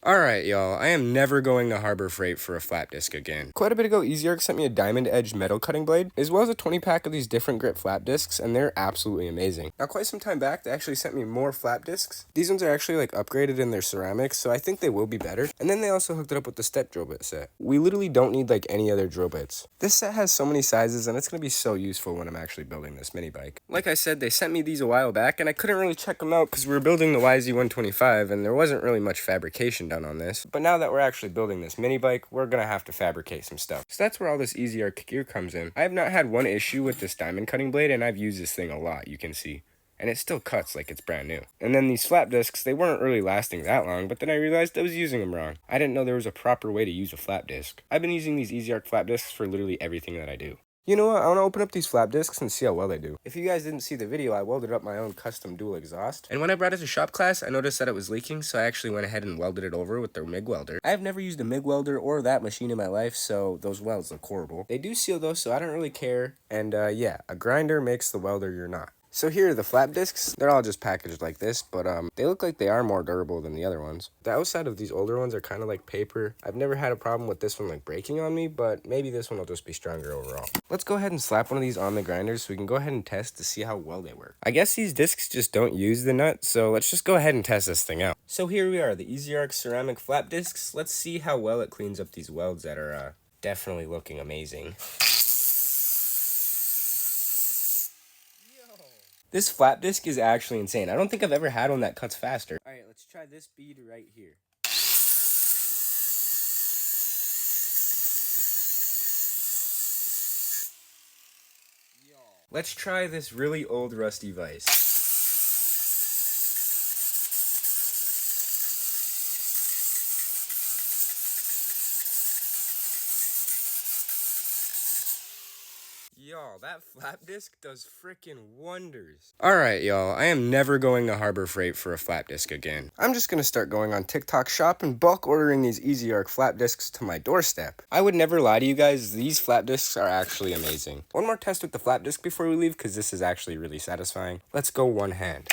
Alright, y'all, I am never going to Harbor Freight for a flat disc again. Quite a bit ago, Ezarc sent me a diamond-edged metal cutting blade, as well as a 20-pack of these different grit flap discs, and they're absolutely amazing. Now, quite some time back, they actually sent me more flap discs. These ones are actually, upgraded in their ceramics, so I think they will be better. And then they also hooked it up with the step drill bit set. We literally don't need, any other drill bits. This set has so many sizes, and it's going to be so useful when I'm actually building this mini bike. Like I said, they sent me these a while back, and I couldn't really check them out because we were building the YZ125, and there wasn't really much fabrication done on this. But now that we're actually building this mini bike, we're gonna have to fabricate some stuff. So that's where all this Ezarc gear comes in. I have not had one issue with this diamond cutting blade, and I've used this thing a lot, you can see. And it still cuts like it's brand new. And then these flap discs, they weren't really lasting that long, but then I realized I was using them wrong. I didn't know there was a proper way to use a flap disc. I've been using these Ezarc flap discs for literally everything that I do. You know what, I want to open up these flap discs and see how well they do. If you guys didn't see the video, I welded up my own custom dual exhaust. And when I brought it to shop class, I noticed that it was leaking, so I actually went ahead and welded it over with the MIG welder. I have never used a MIG welder or that machine in my life, so those welds look horrible. They do seal though, so I don't really care. And yeah, a grinder makes the welder you're not. So here are the flap discs. They're all just packaged like this, but they look like they are more durable than the other ones. The outside of these older ones are kind of like paper. I've never had a problem with this one breaking on me, but maybe this one will just be stronger overall. Let's go ahead and slap one of these on the grinder so we can go ahead and test to see how well they work. I guess these discs just don't use the nut, so let's just go ahead and test this thing out. So here we are, the Ezarc ceramic flap discs. Let's see how well it cleans up these welds that are definitely looking amazing. This flap disc is actually insane. I don't think I've ever had one that cuts faster. Alright, let's try this bead right here. Let's try this really old rusty vise. Y'all, that flap disc does frickin' wonders. Alright, y'all, I am never going to Harbor Freight for a flap disc again. I'm just gonna start going on TikTok Shop and bulk ordering these Ezarc flap discs to my doorstep. I would never lie to you guys, these flap discs are actually amazing. One more test with the flap disc before we leave, because this is actually really satisfying. Let's go one hand.